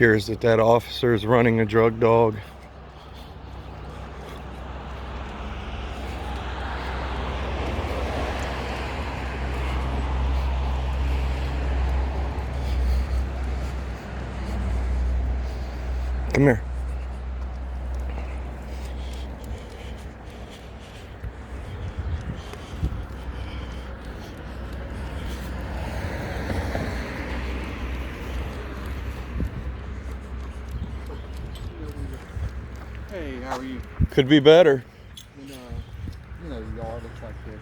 appears that that officer is running a drug dog. Come here. Hey, how are you? Could be better. The yard looks like this.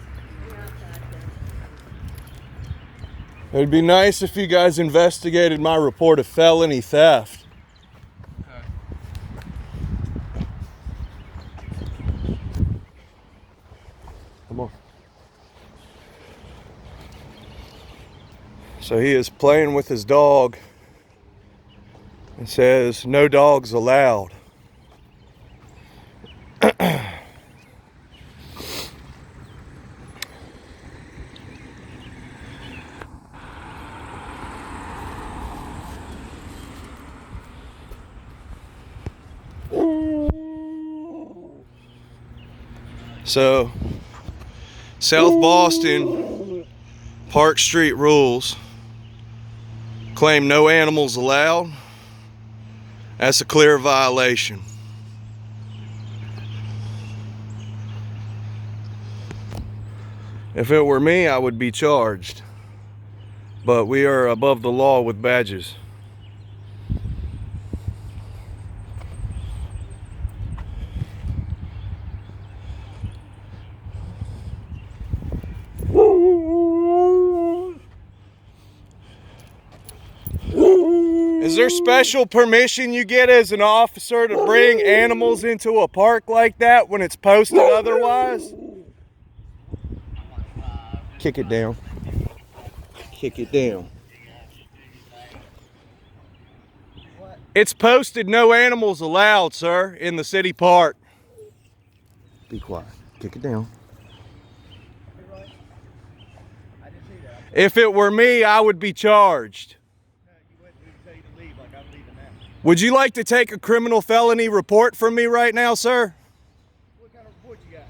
It'd be nice if you guys investigated my report of felony theft. Okay. Come on. So he is playing with his dog and says, "No dogs allowed." So, South Boston Park Street rules claim no animals allowed. That's a clear violation. If it were me, I would be charged. But we are above the law with badges. Is there special permission you get as an officer to bring animals into a park like that when it's posted otherwise? Kick it down. Kick it down. It's posted no animals allowed, sir, in the city park. Be quiet. Kick it down. If it were me, I would be charged. Would you like to take a criminal felony report from me right now, sir? What kind of report you got?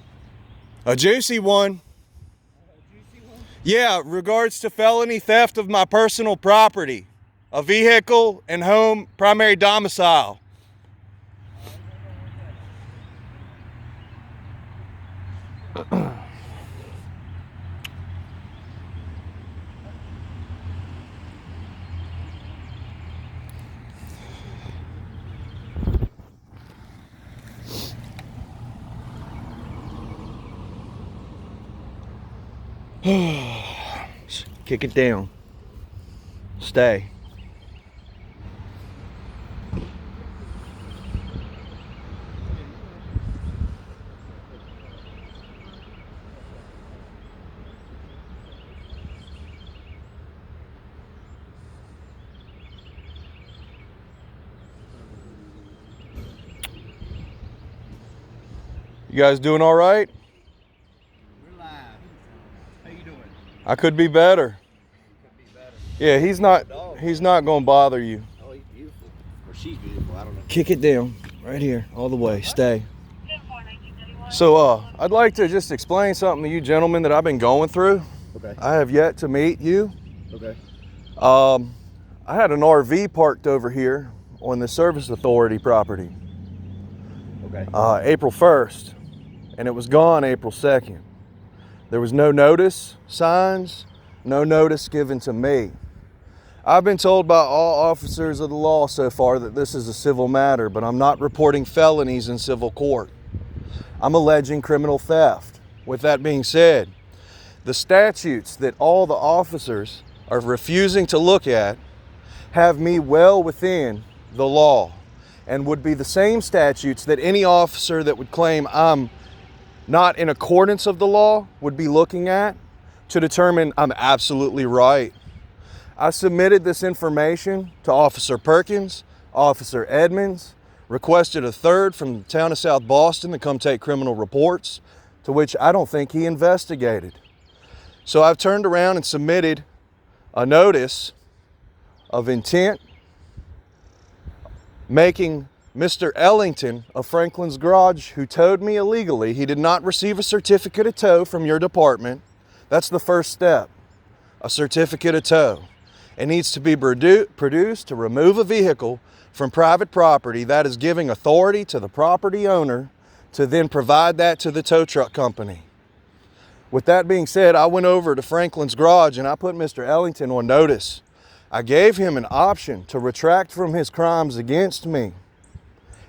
A juicy one. A juicy one? Yeah, regards to felony theft of my personal property, a vehicle and home primary domicile. Kick it down. Stay. You guys doing all right? We're live. How you doing? I could be better. Could be better. Yeah, he's not gonna bother you. Oh, he's beautiful. Or she's beautiful, I don't know. Kick it down. Right here. All the way. Stay. So, I'd like to just explain something to you gentlemen that I've been going through. Okay. I have yet to meet you. Okay. I had an RV parked over here on the Service Authority property. Okay. April 1st, and it was gone April 2nd. There was no notice, signs, no notice given to me. I've been told by all officers of the law so far that this is a civil matter, but I'm not reporting felonies in civil court. I'm alleging criminal theft. With that being said, the statutes that all the officers are refusing to look at have me well within the law and would be the same statutes that any officer that would claim I'm not in accordance of the law would be looking at to determine I'm absolutely right. I submitted this information to Officer Perkins, Officer Edmonds, requested a third from the town of South Boston to come take criminal reports, to which I don't think he investigated. So I've turned around and submitted a notice of intent making Mr. Ellington of Franklin's Garage, who towed me illegally, he did not receive a certificate of tow from your department. That's the first step, a certificate of tow. It needs to be produced to remove a vehicle from private property. That is giving authority to the property owner to then provide that to the tow truck company. With that being said, I went over to Franklin's Garage and I put Mr. Ellington on notice. I gave him an option to retract from his crimes against me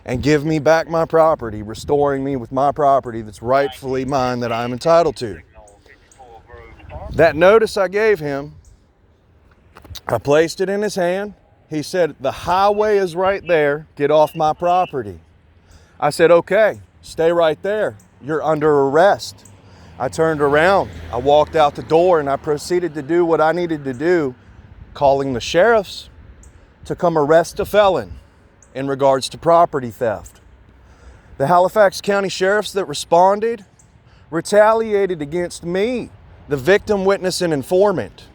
and give me back my property, restoring me with my property that's rightfully mine that I'm entitled to. That notice I gave him, I placed it in his hand. He said, the highway is right there, get off my property. I said, okay, stay right there, you're under arrest. I turned around, I walked out the door, and I proceeded to do what I needed to do, calling the sheriffs to come arrest a felon in regards to property theft. The Halifax County sheriffs that responded retaliated against me, the victim, witness, and informant,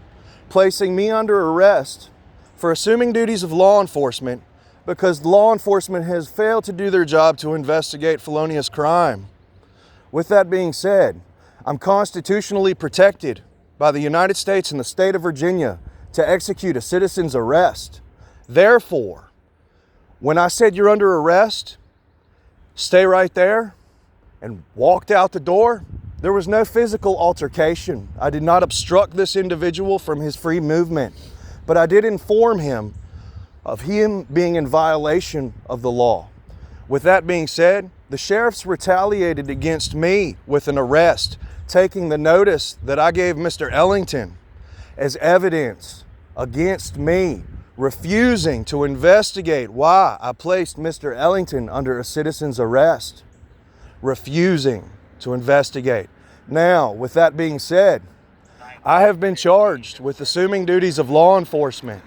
placing me under arrest for assuming duties of law enforcement because law enforcement has failed to do their job to investigate felonious crime. With that being said, I'm constitutionally protected by the United States and the state of Virginia to execute a citizen's arrest. Therefore, when I said you're under arrest, stay right there, and walked out the door, there was no physical altercation. I did not obstruct this individual from his free movement, but I did inform him of him being in violation of the law. With that being said, the sheriffs retaliated against me with an arrest, taking the notice that I gave Mr. Ellington as evidence against me, refusing to investigate why I placed Mr. Ellington under a citizen's arrest, refusing to investigate. Now, with that being said, I have been charged with assuming duties of law enforcement.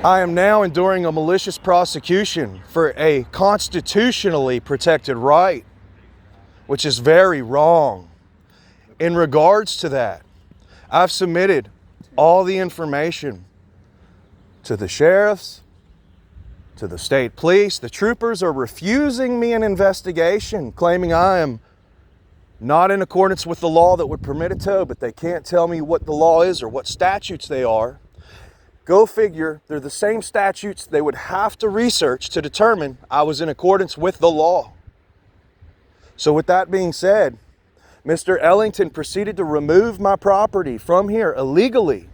I am now enduring a malicious prosecution for a constitutionally protected right, which is very wrong. In regards to that, I've submitted all the information to the sheriffs, to the state police. The troopers are refusing me an investigation, claiming I am not in accordance with the law that would permit a tow, but they can't tell me what the law is or what statutes they are. Go figure, they're the same statutes they would have to research to determine I was in accordance with the law. So with that being said, Mr. Ellington proceeded to remove my property from here illegally,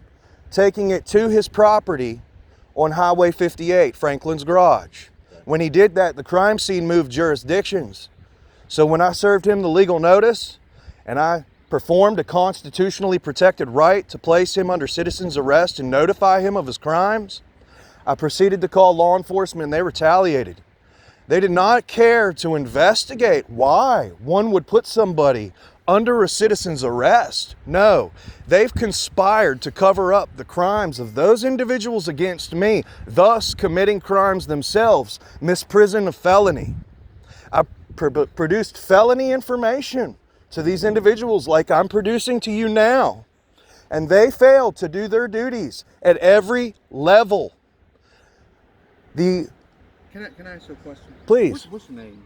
taking it to his property on Highway 58, Franklin's Garage. When he did that, the crime scene moved jurisdictions. So when I served him the legal notice and I performed a constitutionally protected right to place him under citizen's arrest and notify him of his crimes, I proceeded to call law enforcement and they retaliated. They did not care to investigate why one would put somebody under a citizen's arrest. No, they've conspired to cover up the crimes of those individuals against me, thus committing crimes themselves, misprision of felony. I produced felony information to these individuals like I'm producing to you now, and they failed to do their duties at every level. Can I ask you a question? Please. What's your name?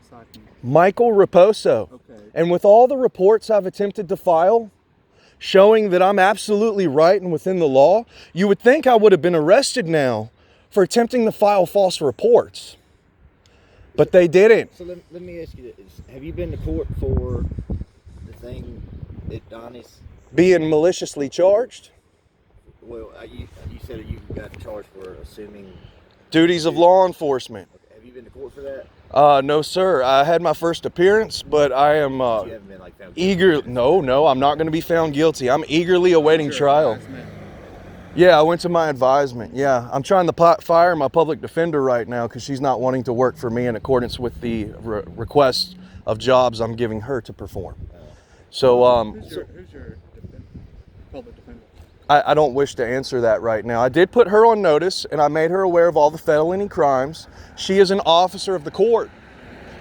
Michael Raposo. Okay. And with all the reports I've attempted to file, showing that I'm absolutely right and within the law, you would think I would have been arrested now for attempting to file false reports. But they didn't. So let me ask you this. Have you been to court for the thing at Donnie's? Being maliciously charged? Well, you said you got charged for assuming... Duties of law enforcement. Okay. Have you been to court for that? No, sir. I had my first appearance, but I am You haven't been, like, found eager. No, I'm not going to be found guilty. I'm eagerly awaiting trial. Yeah, I went to my advisement. Yeah, I'm trying to fire my public defender right now because she's not wanting to work for me in accordance with the requests of jobs I'm giving her to perform. So, Who's your public defender? I don't wish to answer that right now. I did put her on notice, and I made her aware of all the felony crimes. She is an officer of the court.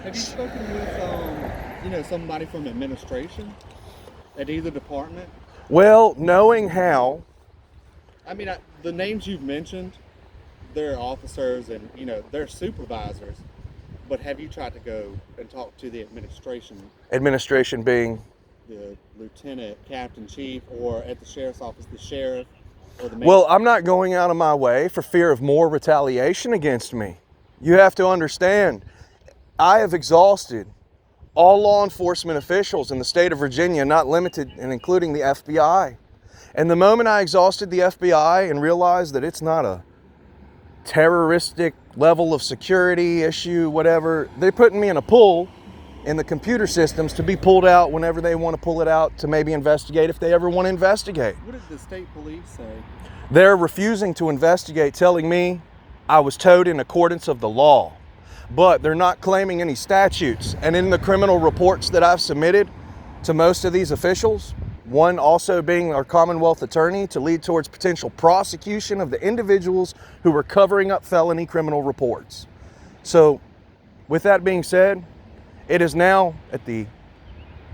Have you spoken with, somebody from administration at either department? Well, knowing how... I mean, the names you've mentioned, they're officers and, you know, they're supervisors, but have you tried to go and talk to the administration, Administration being? the lieutenant, captain, chief, or at the sheriff's office, the sheriff, or the mayor? Well, I'm not going out of my way for fear of more retaliation against me. You have to understand, I have exhausted all law enforcement officials in the state of Virginia, not limited and including the FBI. And the moment I exhausted the FBI and realized that it's not a terroristic level of security issue, whatever, they're putting me in a pool in the computer systems to be pulled out whenever they want to pull it out to maybe investigate if they ever want to investigate. What did the state police say? They're refusing to investigate, telling me I was towed in accordance of the law. But they're not claiming any statutes. And in the criminal reports that I've submitted to most of these officials, one also being our Commonwealth attorney, to lead towards potential prosecution of the individuals who were covering up felony criminal reports. So with that being said, it is now at the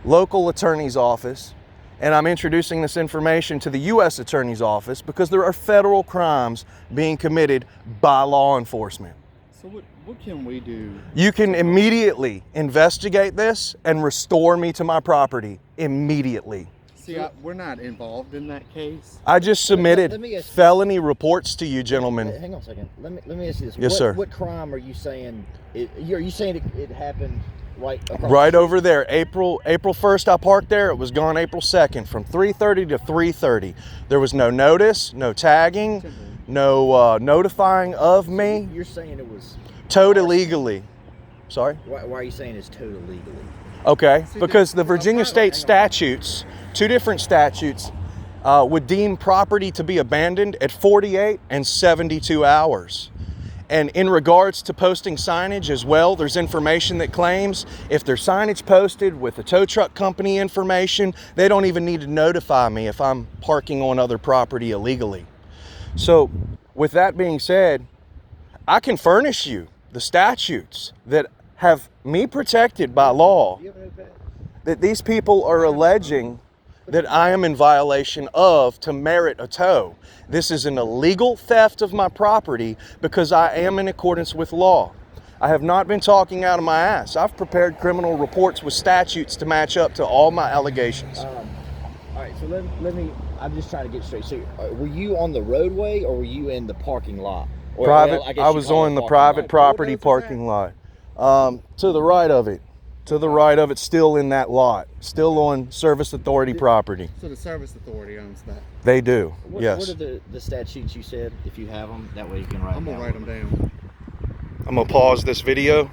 local attorney's office, and I'm introducing this information to the U.S. Attorney's Office because there are federal crimes being committed by law enforcement. So what can we do? You can immediately investigate this and restore me to my property immediately. See, we're not involved in that case. I just submitted Let me ask- felony reports to you, gentlemen. Hang on a second. Let me ask you this. Yes, sir. What crime are you saying? Are you saying it happened right across Right the street? over there, April 1st I parked there. It was gone April 2nd from 3:30 to 3:30. There was no notice, no tagging, no notifying of me. You're saying it was Towed illegally. Sorry? Why are you saying it's towed illegally? Okay, See, because the well, Virginia hang state on. statutes, two different statutes, would deem property to be abandoned at 48 and 72 hours. And in regards to posting signage as well, there's information that claims if there's signage posted with the tow truck company information, they don't even need to notify me if I'm parking on other property illegally. So with that being said, I can furnish you the statutes that have me protected by law that these people are alleging that I am in violation of to merit a tow. This is an illegal theft of my property because I am in accordance with law. I have not been talking out of my ass. I've prepared criminal reports with statutes to match up to all my allegations. All right, so let me. I'm just trying to get straight. So, were you on the roadway or were you in the parking lot? Or, Private. well, I guess I you was call it on the parking private lot. property What road was parking lot. To the right of it. To the right of it, still in that lot. Still on Service Authority property. So the service authority owns that. They do. What Yes. are the statutes you said? If you have them, that way you can write I'm them gonna down. write them down. I'm gonna pause this video